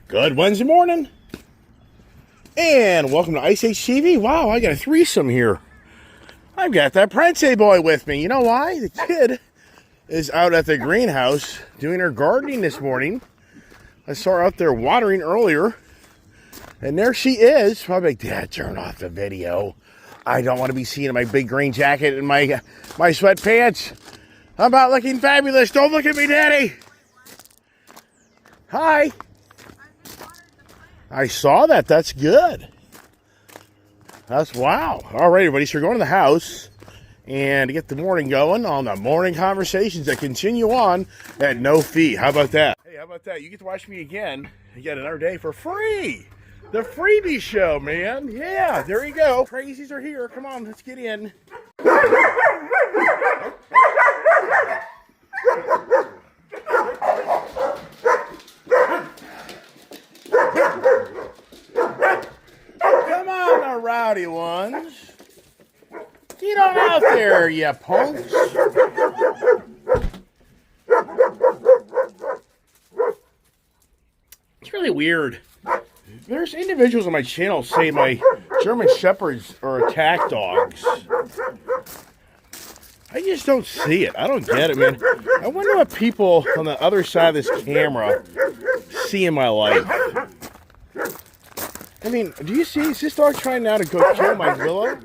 Good Wednesday morning, and welcome to Ice Age TV. Wow, I got a threesome here. I've got that Prince boy with me. You know why? The kid is out at the greenhouse doing her gardening this morning. I saw her out there watering earlier, and there she is. Probably like, Dad, turn off the video. I don't want to be seen in my big green jacket and my sweatpants. I'm not looking fabulous. Don't look at me, Daddy. Hi. I saw that. That's good. That's wow. All right, everybody. So we're going to the house and to get the morning going on the morning conversations that continue on at no fee. How about that? Hey, how about that? You get to watch me again. You get another day for free. The freebie show, man. Yeah, there you go. Crazies are here. Come on, let's get in. Come on, the rowdy ones. Get on out there, you punks. It's really weird. There's individuals on my channel say my German Shepherds are attack dogs. I just don't see it. I don't get it, man. I wonder what people on the other side of this camera see in my life. I mean, do you see? Is this dog trying now to go kill my Willow?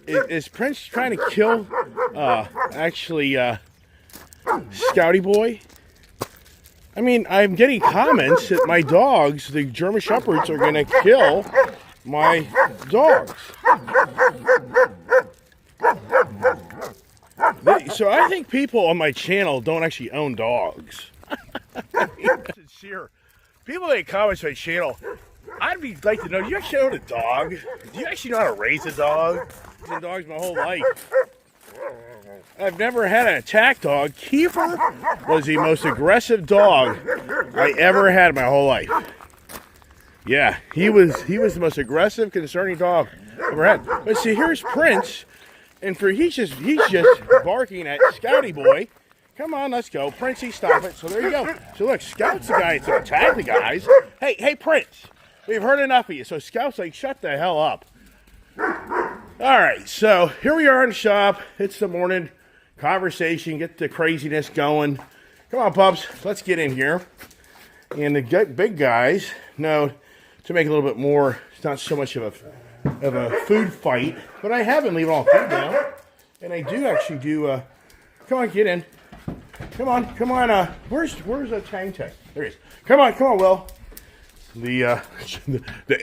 Is Prince trying to kill, Scouty Boy? I mean, I'm getting comments that my dogs, the German Shepherds, are going to kill my dogs. So I think people on my channel don't actually own dogs. I mean, sincere. People that comment on my channel, I'd like to know, do you actually own a dog? Do you actually know how to raise a dog? I've been dogs my whole life. I've never had an attack dog. Kiefer was the most aggressive dog I ever had in my whole life. Yeah, he was the most aggressive, concerning dog I ever had. But see, here's Prince, and he's just barking at Scouty Boy. Come on, let's go. Princey, stop it. So there you go. So look, Scout's the guy to attack the guys. Hey, Prince, we've heard enough of you. So Scout's like, shut the hell up. All right, so here we are in the shop. It's the morning conversation. Get the craziness going. Come on, pups. Let's get in here. And the big guys know to make it a little bit more. It's not so much of a food fight, but I haven't leaving all food down. And I do actually do. Come on, get in. Come on. Where's the Tang? There he is. Come on, Will. The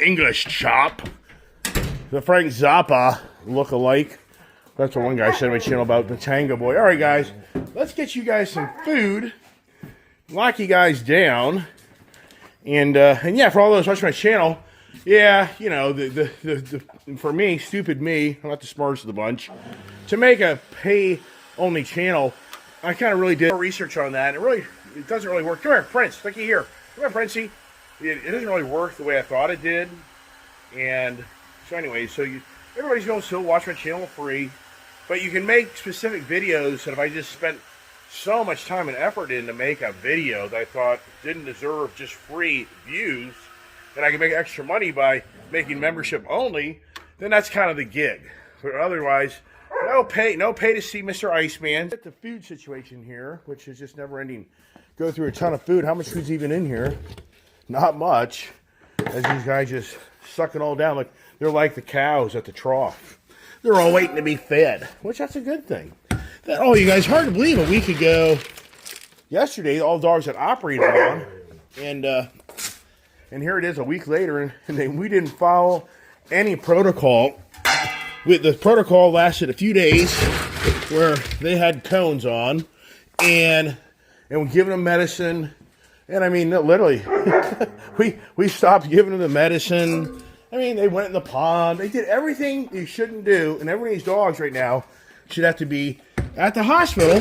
English chop. The Frank Zappa look-alike. That's what one guy said on my channel about the Tango Boy. All right, guys, let's get you guys some food. Lock you guys down, and yeah, for all those watching my channel, yeah, you know, for me, stupid me, I'm not the smartest of the bunch. To make a pay-only channel, I kind of really did more research on that. And it doesn't really work. Come here, Prince. Looky here. Come here, Princey. It doesn't really work the way I thought it did, and. So anyway, everybody's going to still watch my channel free, but you can make specific videos that if I just spent so much time and effort in to make a video that I thought didn't deserve just free views, and I can make extra money by making membership only, then that's kind of the gig. But otherwise, no pay to see Mr. Iceman. Get the food situation here, which is just never ending. Go through a ton of food. How much food's even in here? Not much. As these guys just suck it all down. Like they're like the cows at the trough. They're all waiting to be fed, which that's a good thing. Oh, you guys, hard to believe a week ago, yesterday, all dogs had operated on, and here it is a week later, and we didn't follow any protocol. The protocol lasted a few days where they had cones on, and we're giving them medicine. And I mean, literally, we stopped giving them the medicine. I mean, they went in the pond. They did everything you shouldn't do. And every of these dogs right now should have to be at the hospital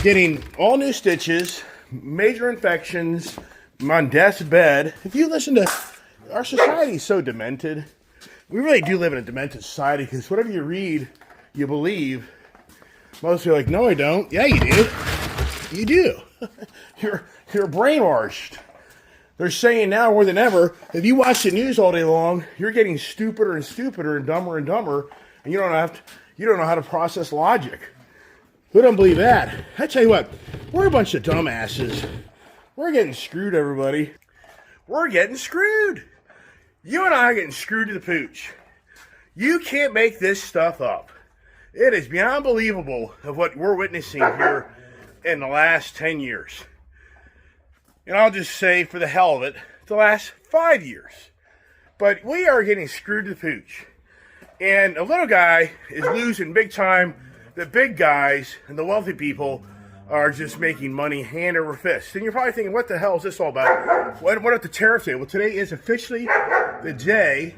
getting all new stitches, major infections, on death's bed. If you listen to, our society is so demented. We really do live in a demented society because whatever you read, you believe. Most people are like, no, I don't. Yeah, you do. You do. You're brainwashed. they're saying now more than ever, if you watch the news all day long, you're getting stupider and stupider and dumber, and you don't know how to process logic. Who don't believe that? I tell you what, we're a bunch of dumbasses. We're getting screwed, everybody. We're getting screwed. You and I are getting screwed to the pooch. You can't make this stuff up. It is beyond believable of what we're witnessing here in the last 10 years. And I'll just say, for the hell of it, the last 5 years. But we are getting screwed to the pooch. And a little guy is losing big time. The big guys and the wealthy people are just making money hand over fist. And you're probably thinking, what the hell is this all about? What about the tariff day? Well, today is officially the day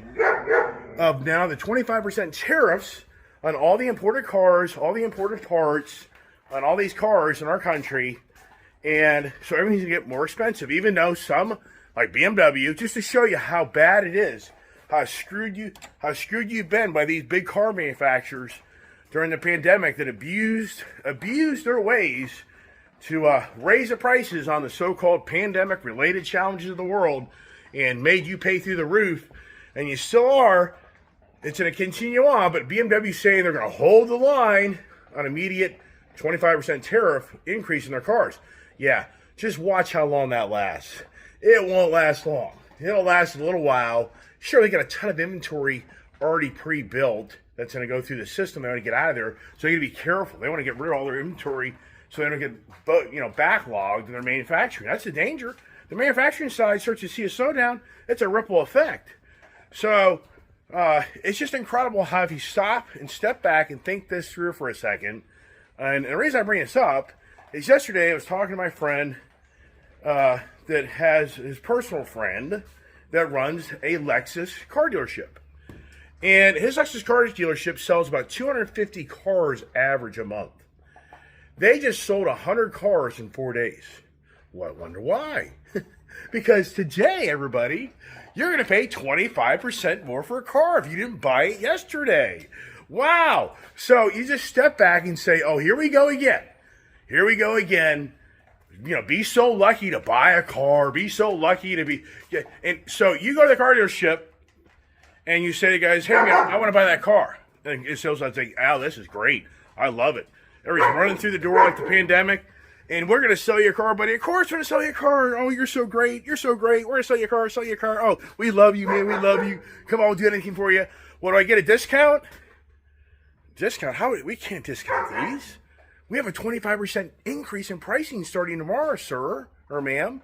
of now the 25% tariffs on all the imported cars, all the imported parts, on all these cars in our country. And so everything's going to get more expensive, even though some, like BMW, just to show you how bad it is, how screwed you've been by these big car manufacturers during the pandemic that abused their ways to raise the prices on the so-called pandemic-related challenges of the world and made you pay through the roof, and you still are. It's going to continue on, but BMW saying they're going to hold the line on immediate 25% tariff increase in their cars. Yeah, just watch how long that lasts. It won't last long. It'll last a little while. Sure, they got a ton of inventory already pre-built that's going to go through the system. They want to get out of there, so you got to be careful. They want to get rid of all their inventory so they don't get backlogged in their manufacturing. That's the danger. The manufacturing side starts to see a slowdown. It's a ripple effect. So it's just incredible how if you stop and step back and think this through for a second. And the reason I bring this up is yesterday I was talking to my friend that has his personal friend that runs a Lexus car dealership. And his Lexus car dealership sells about 250 cars average a month. They just sold 100 cars in 4 days. Well, I wonder why. Because today, everybody, you're going to pay 25% more for a car if you didn't buy it yesterday. Wow. So you just step back and say, oh, here we go again. Here we go again. You know, be so lucky to buy a car. Be so lucky to be. Yeah. And so you go to the car dealership and you say to the guys, hey, man, I want to buy that car. And the sales guys think, oh, this is great. I love it. Everybody's running through the door like the pandemic. And we're going to sell you a car, buddy. Of course we're going to sell you a car. Oh, you're so great. You're so great. We're going to sell you a car. Oh, we love you, man. We love you. Come on, we'll do anything for you. What, do I get a discount? Discount? How? We can't discount these. We have a 25% increase in pricing starting tomorrow, sir or ma'am.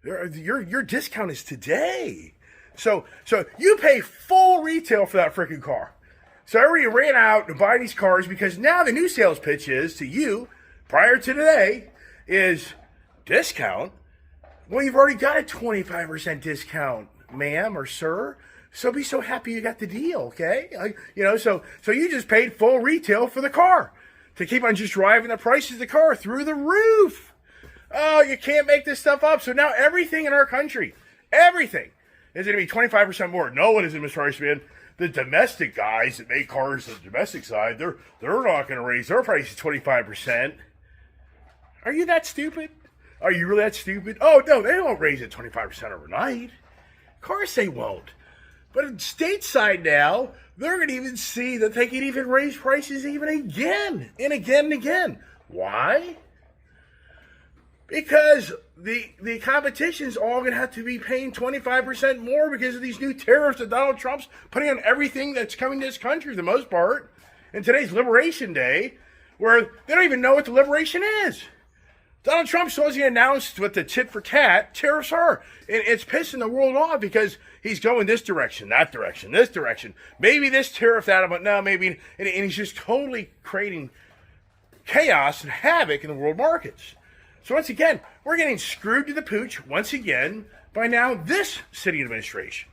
Your discount is today. So you pay full retail for that freaking car. So everybody ran out to buy these cars because now the new sales pitch is to you prior to today is discount. Well, you've already got a 25% discount, ma'am or sir. So be so happy you got the deal, okay? So you just paid full retail for the car to keep on just driving the prices of the car through the roof. Oh, you can't make this stuff up. So now everything in our country, everything is going to be 25% more. No one is in this price, man. The domestic guys that make cars on the domestic side, they're not going to raise their prices 25%. Are you that stupid? Are you really that stupid? Oh, no, they don't raise it 25% overnight. Of course they won't. But stateside now, they're going to even see that they can even raise prices even again and again and again. Why? Because the competition's all going to have to be paying 25% more because of these new tariffs that Donald Trump's putting on everything that's coming to this country for the most part. And today's Liberation Day, where they don't even know what the liberation is. Donald Trump supposedly announced what the tit for tat tariffs are. And it's pissing the world off because he's going this direction, that direction, this direction. Maybe this tariff, that, but no, maybe. And he's just totally creating chaos and havoc in the world markets. So once again, we're getting screwed to the pooch once again by now this city administration.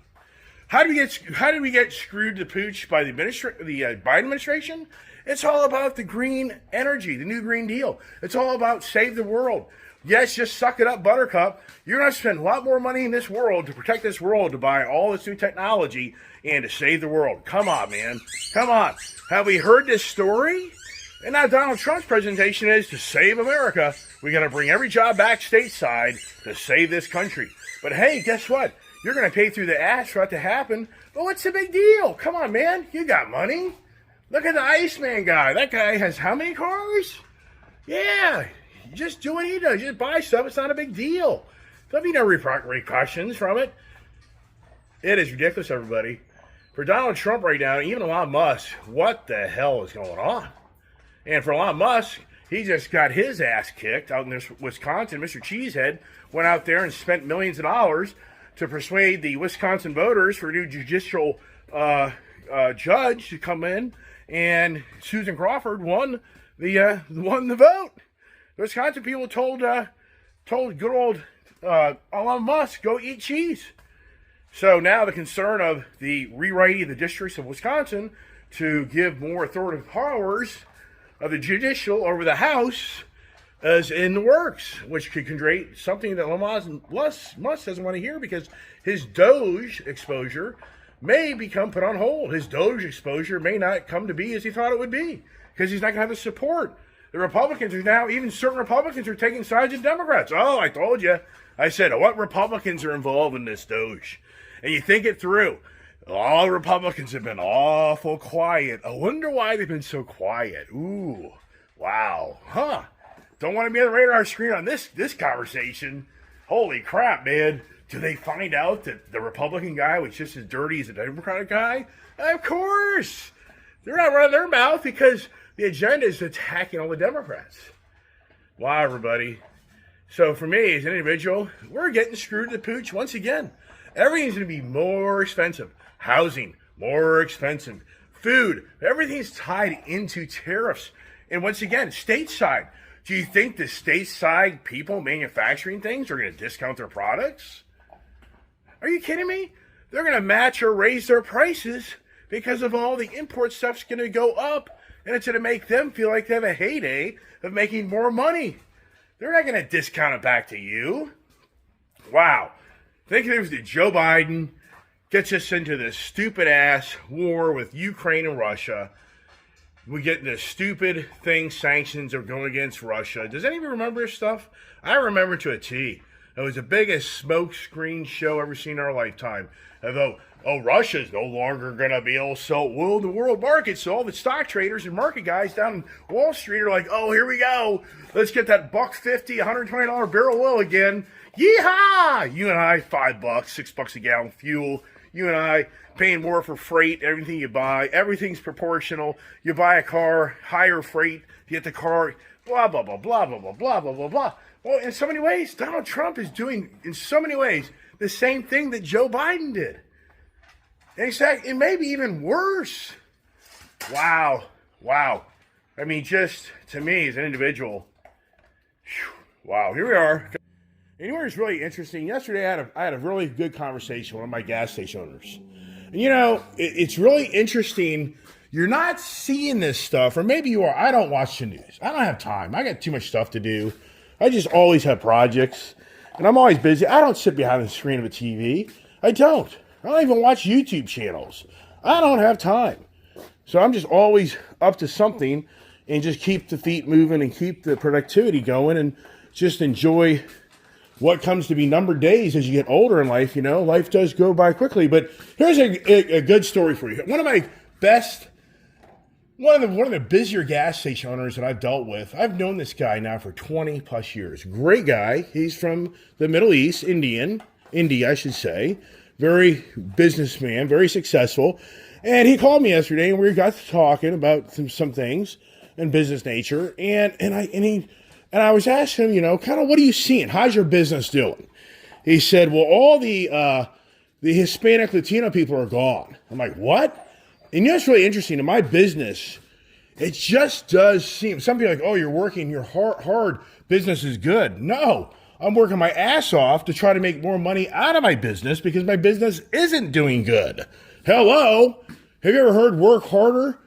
How did we get screwed to the pooch by the Biden administration? It's all about the green energy, the new Green Deal. It's all about save the world. Yes, just suck it up, Buttercup. You're going to spend a lot more money in this world to protect this world, to buy all this new technology, and to save the world. Come on, man. Come on. Have we heard this story? And now Donald Trump's presentation is to save America. We got to bring every job back stateside to save this country. But hey, guess what? You're going to pay through the ass for that to happen. But what's the big deal? Come on, man. You got money. Look at the Iceman guy. That guy has how many cars? Yeah. Just do what he does. Just buy stuff. It's not a big deal. There'll be no repercussions from it. It is ridiculous, everybody. For Donald Trump right now, even Elon Musk, what the hell is going on? And for Elon Musk, he just got his ass kicked out in Wisconsin. Mr. Cheesehead went out there and spent millions of dollars to persuade the Wisconsin voters for a new judicial judge to come in. And Susan Crawford won the vote. The Wisconsin people told good old Elon Musk, go eat cheese. So now the concern of the rewriting of the districts of Wisconsin to give more authoritative powers of the judicial over the House is in the works, which could create something that Elon Musk doesn't want to hear, because his Doge exposure may become put on hold. His Doge exposure may not come to be as he thought it would be, because he's not going to have the support. The Republicans are now, even certain Republicans are taking sides with Democrats. Oh, I told you. I said, what Republicans are involved in this Doge? And you think it through. All the Republicans have been awful quiet. I wonder why they've been so quiet. Ooh, wow. Huh. Don't want to be on the radar screen on this conversation. Holy crap, man. Do they find out that the Republican guy was just as dirty as the Democratic guy? Of course. They're not running their mouth because the agenda is attacking all the Democrats. Wow, everybody. So for me, as an individual, we're getting screwed to the pooch once again. Everything's going to be more expensive. Housing, more expensive. Food, everything's tied into tariffs. And once again, stateside. Do you think the stateside people manufacturing things are going to discount their products? Are you kidding me? They're going to match or raise their prices because of all the import stuff's going to go up. And it's going to make them feel like they have a heyday of making more money. They're not going to discount it back to you. Wow. Think of it, Joe Biden gets us into this stupid-ass war with Ukraine and Russia. We get this stupid thing, sanctions are going against Russia. Does anybody remember this stuff? I remember to a T. It was the biggest smokescreen show ever seen in our lifetime. Although, Russia's no longer going to be able to sell oil in the world market. So all the stock traders and market guys down in Wall Street are like, oh, here we go. Let's get that $1.50, $120 barrel oil again. Yeehaw! You and I, $5, $6 a gallon fuel. You and I paying more for freight, everything you buy. Everything's proportional. You buy a car, higher freight, you get the car, blah, blah, blah, blah, blah, blah, blah, blah, blah, blah. Well, in so many ways, Donald Trump is doing, in so many ways, the same thing that Joe Biden did. And in fact, it may be even worse. Wow. Wow. I mean, just to me as an individual, wow, here we are. And you know what's really interesting? Yesterday, I had a really good conversation with one of my gas station owners. And you know, it's really interesting. You're not seeing this stuff, or maybe you are. I don't watch the news. I don't have time. I got too much stuff to do. I just always have projects, and I'm always busy. I don't sit behind the screen of a TV. I don't even watch YouTube channels. I don't have time. So I'm just always up to something and just keep the feet moving and keep the productivity going and just enjoy what comes to be numbered days as you get older in life. You know, life does go by quickly. But here's a good story for you. One of the busier gas station owners that I've dealt with. I've known this guy now for 20 plus years. Great guy. He's from the Middle East, India, I should say. Very businessman, very successful. And he called me yesterday, and we got to talking about some things in business nature. And I was asking him, you know, kind of what are you seeing? How's your business doing? He said, well, all the Hispanic Latino people are gone. I'm like, what? And you know what's really interesting? In my business, it just does seem, some people are like, oh, you're working your hard, business is good. No, I'm working my ass off to try to make more money out of my business because my business isn't doing good. Hello? Have you ever heard work harder,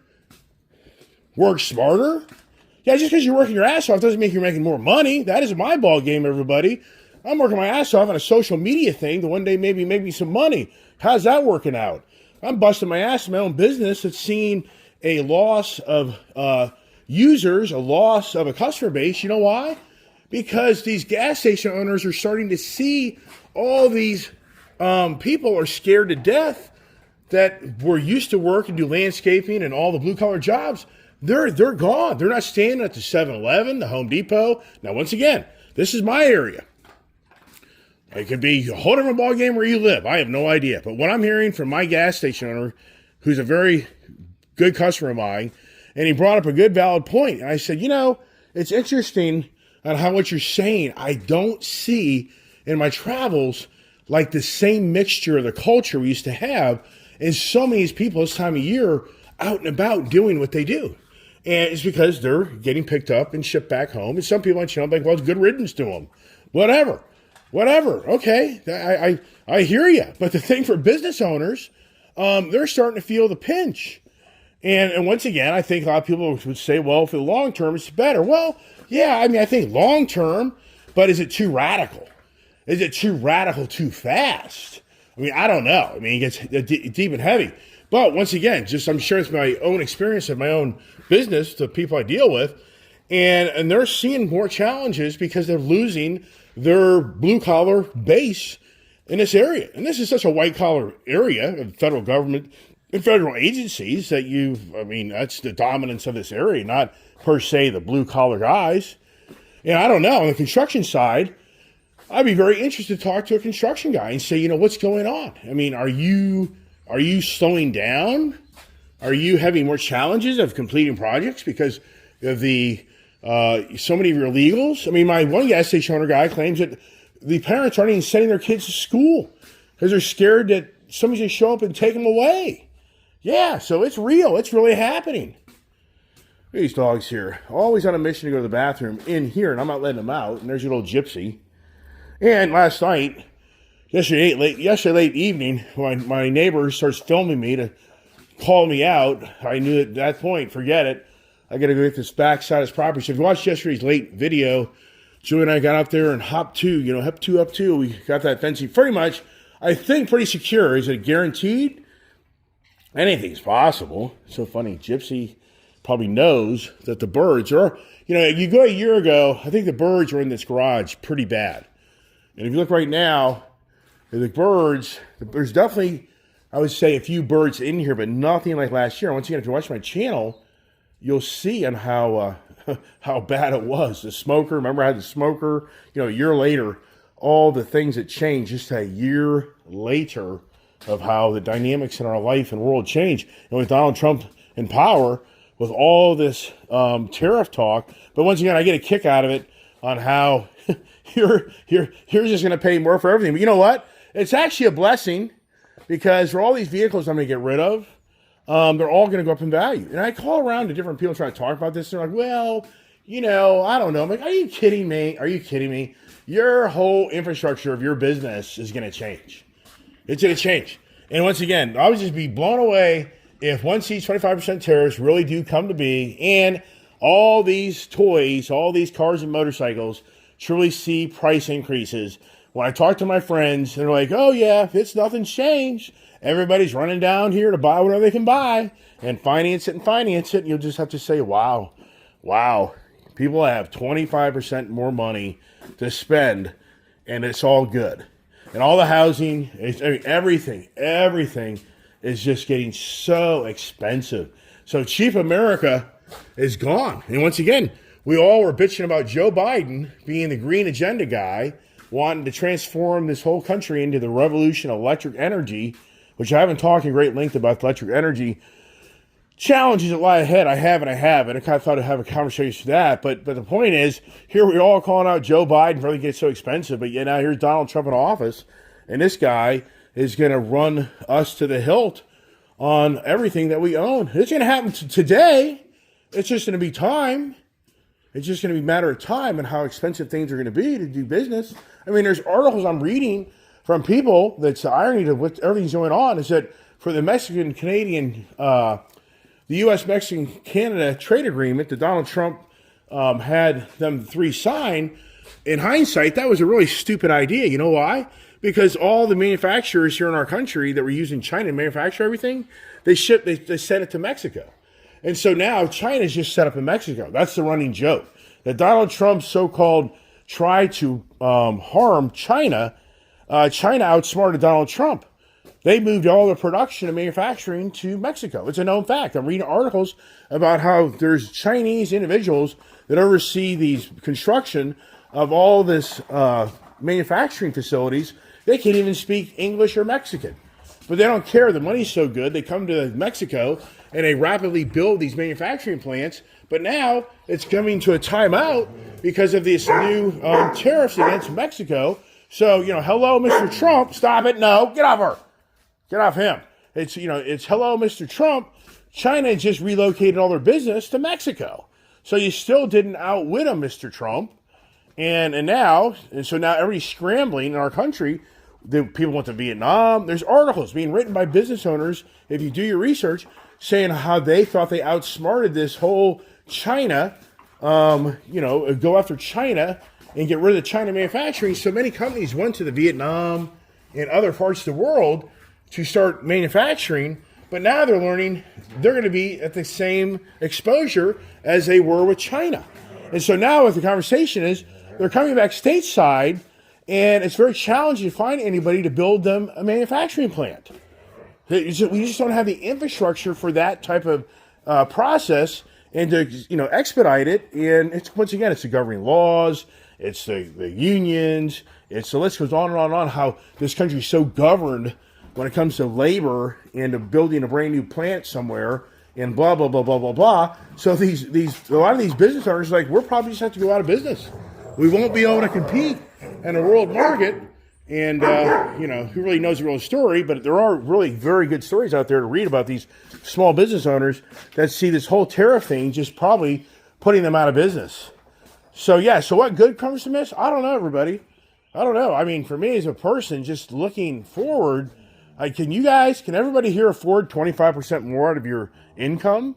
work smarter? Yeah, just because you're working your ass off doesn't mean you're making more money. That is my ball game, everybody. I'm working my ass off on a social media thing to one day maybe make me some money. How's that working out? I'm busting my ass in my own business. It's seeing a loss of users, a loss of a customer base. You know why? Because these gas station owners are starting to see all these people are scared to death that were used to work and do landscaping and all the blue-collar jobs. They're gone. They're not standing at the 7-Eleven, the Home Depot. Now, once again, this is my area. It could be a whole different ballgame where you live. I have no idea. But what I'm hearing from my gas station owner, who's a very good customer of mine, and he brought up a good, valid point. And I said, it's interesting on how what you're saying, I don't see in my travels like the same mixture of the culture we used to have. And so many people this time of year out and about doing what they do. And it's because they're getting picked up and shipped back home. And some people on channel think, well, it's good riddance to them. Whatever. Okay. I hear you. But the thing for business owners, they're starting to feel the pinch. And once again, I think a lot of people would say, well, for the long term, it's better. Well, yeah, I think long term, but is it too radical? Is it too radical too fast? I don't know. It gets deep and heavy. But once again, I'm sure it's my own experience of my own business, the people I deal with, and they're seeing more challenges because they're losing their blue-collar base in this area. And this is such a white-collar area of federal government and federal agencies that that's the dominance of this area, not per se the blue-collar guys. And I don't know. On the construction side, I'd be very interested to talk to a construction guy and say, what's going on? Are you slowing down? Are you having more challenges of completing projects because of the so many of your illegals? My one gas station owner guy claims that the parents aren't even sending their kids to school because they're scared that somebody's going to show up and take them away. Yeah, so it's real. It's really happening. These dogs here, always on a mission to go to the bathroom in here, and I'm not letting them out. And there's your little gypsy. And last night, yesterday late evening, when my neighbor starts filming me to call me out, I knew at that point, forget it. I got to go get this backside of his property. So if you watched yesterday's late video, Julie and I got up there and hop two up two. We got that fencing pretty much, I think, pretty secure. Is it guaranteed? Anything's possible. It's so funny. Gypsy probably knows that the birds are, you go a year ago, I think the birds were in this garage pretty bad. And if you look right now, the birds, there's definitely, I would say, a few birds in here, but nothing like last year. Once again, if you watch my channel, you'll see on how bad it was. The smoker, remember I had the smoker, a year later, all the things that changed just a year later of how the dynamics in our life and world change. And with Donald Trump in power, with all this tariff talk, but once again, I get a kick out of it on how you're just going to pay more for everything. But you know what? It's actually a blessing because for all these vehicles I'm going to get rid of, they're all going to go up in value. And I call around to different people trying to talk about this. They're like, well, I don't know. I'm like, are you kidding me? Your whole infrastructure of your business is going to change. It's going to change. And once again, I would just be blown away if once these 25% tariffs really do come to be and all these toys, all these cars and motorcycles truly see price increases. When I talk to my friends, they're like, oh yeah, nothing's changed. Everybody's running down here to buy whatever they can buy and finance it. And you'll just have to say, wow. People have 25% more money to spend and it's all good. And all the housing, everything is just getting so expensive. So cheap America is gone. And once again, we all were bitching about Joe Biden being the green agenda guy, wanting to transform this whole country into the revolution of electric energy, which I haven't talked in great length about electric energy challenges that lie ahead. I haven't. I kind of thought I'd have a conversation for that. But the point is, here we're all calling out Joe Biden for everything gets so expensive. But now here's Donald Trump in office, and this guy is going to run us to the hilt on everything that we own. It's going to happen today. It's just going to be time. It's just going to be a matter of time and how expensive things are going to be to do business. There's articles I'm reading from people that's the irony of what everything's going on is that for the Mexican-Canadian, the U.S.-Mexican-Canada trade agreement that Donald Trump had them three sign, in hindsight, that was a really stupid idea. You know why? Because all the manufacturers here in our country that were using China to manufacture everything, they sent it to Mexico. And so now China's just set up in Mexico. That's the running joke. That Donald Trump's so-called try to harm China, China outsmarted Donald Trump. They moved all their production and manufacturing to Mexico. It's a known fact. I'm reading articles about how there's Chinese individuals that oversee these construction of all this manufacturing facilities. They can't even speak English or Mexican. But they don't care. The money's so good. They come to Mexico and they rapidly build these manufacturing plants. But now it's coming to a timeout because of these new tariffs against Mexico. So, hello, Mr. Trump. Stop it. No, get off her. Get off him. It's hello, Mr. Trump. China just relocated all their business to Mexico. So you still didn't outwit him, Mr. Trump. And so now everybody's scrambling in our country. The people went to Vietnam. There's articles being written by business owners, if you do your research, saying how they thought they outsmarted this whole China, go after China and get rid of the China manufacturing. So many companies went to the Vietnam and other parts of the world to start manufacturing, but now they're learning they're going to be at the same exposure as they were with China. And so now what the conversation is, they're coming back stateside, and it's very challenging to find anybody to build them a manufacturing plant. We just don't have the infrastructure for that type of process and to expedite it. And it's once again, it's the governing laws, it's the unions, it's the list goes on and on and on. How this country is so governed when it comes to labor and to building a brand new plant somewhere and blah blah blah blah blah blah. So a lot of these business owners are like, we'll probably just have to go out of business. We won't be able to compete in a world market. And, who really knows the real story, but there are really very good stories out there to read about these small business owners that see this whole tariff thing just probably putting them out of business. So what good comes from this? I don't know, everybody. I don't know. I mean, for me as a person, just looking forward, can everybody here afford 25% more out of your income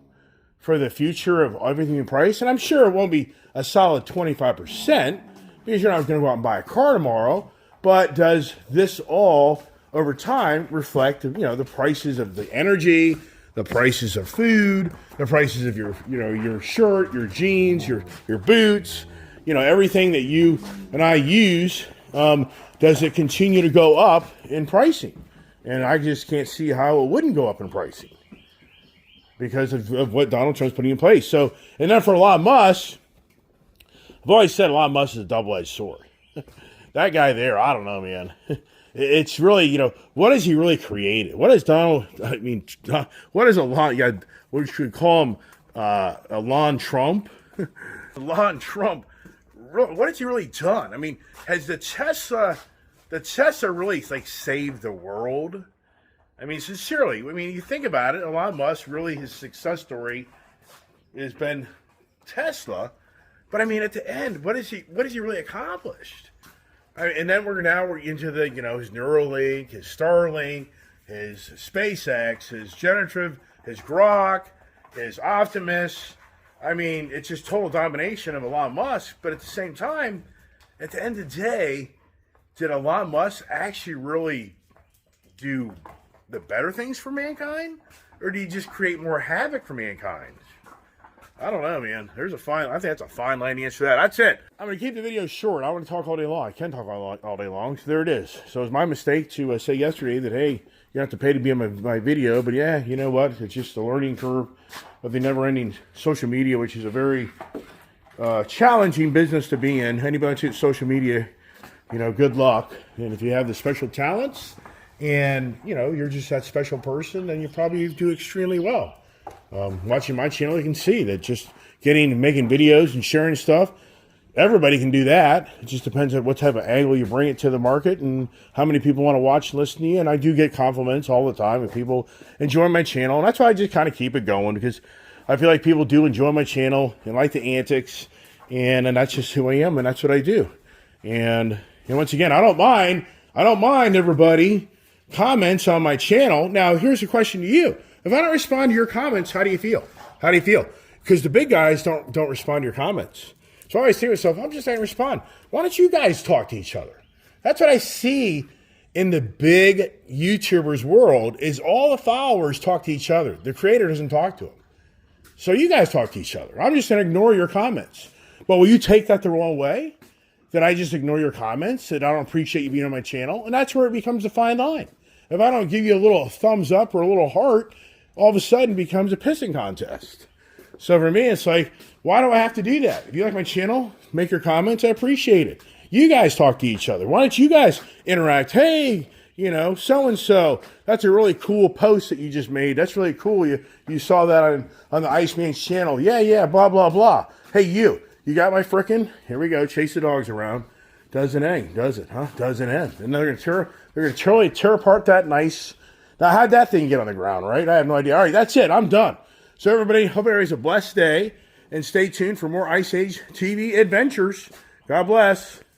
for the future of everything in price? And I'm sure it won't be a solid 25% because you're not going to go out and buy a car tomorrow. But does this all over time reflect, the prices of the energy, the prices of food, the prices of your shirt, your jeans, your boots, everything that you and I use? Does it continue to go up in pricing? And I just can't see how it wouldn't go up in pricing because of what Donald Trump's putting in place. So, and then for Elon Musk, I've always said Elon Musk is a double-edged sword. That guy there, I don't know, man. It's really, what has he really created? What is Elon, what should we call him, Elon Trump? Elon Trump, what has he really done? I mean, has the Tesla really, saved the world? I mean, sincerely, you think about it, Elon Musk, really, his success story has been Tesla. But, at the end, what has he really accomplished? And then we're into the, his Neuralink, his Starlink, his SpaceX, his Generative, his Grok, his Optimus. It's just total domination of Elon Musk. But at the same time, at the end of the day, did Elon Musk actually really do the better things for mankind? Or did he just create more havoc for mankind? I don't know, man. I think that's a fine line answer to that. That's it. I'm going to keep the video short. I want to talk all day long. I can talk all day long. So there it is. So it was my mistake to say yesterday that, hey, you have to pay to be on my video. But yeah, you know what? It's just the learning curve of the never-ending social media, which is a very challenging business to be in. Anybody that's social media, good luck. And if you have the special talents and, you're just that special person, then you probably do extremely well. Watching my channel, you can see that just making videos and sharing stuff, everybody can do that. It just depends on what type of angle you bring it to the market and how many people want to watch and listen to you. And I do get compliments all the time if people enjoy my channel. And that's why I just kind of keep it going, because I feel like people do enjoy my channel and like the antics. And that's just who I am, and that's what I do. And once again, I don't mind everybody comments on my channel. Now, here's a question to you. If I don't respond to your comments, how do you feel? Because the big guys don't respond to your comments. So I always think to myself, I'm just not going to respond. Why don't you guys talk to each other? That's what I see in the big YouTubers world, is all the followers talk to each other. The creator doesn't talk to them. So you guys talk to each other. I'm just going to ignore your comments. But will you take that the wrong way? That I just ignore your comments? That I don't appreciate you being on my channel? And that's where it becomes a fine line. If I don't give you a little thumbs up or a little heart, all of a sudden it becomes a pissing contest. So for me, it's like, why do I have to do that? If you like my channel, make your comments. I appreciate it. You guys talk to each other. Why don't you guys interact? Hey, you know, so-and-so, that's a really cool post that you just made. That's really cool. You saw that on the Iceman's channel. Yeah, blah, blah, blah. Hey, you got my frickin', here we go, chase the dogs around. Doesn't end, does it, huh? Doesn't end. And they're gonna totally tear apart that nice. Now, how'd that thing get on the ground, right? I have no idea. All right, that's it. I'm done. So everybody, hope everybody has a blessed day, and stay tuned for more Ice Age TV adventures. God bless.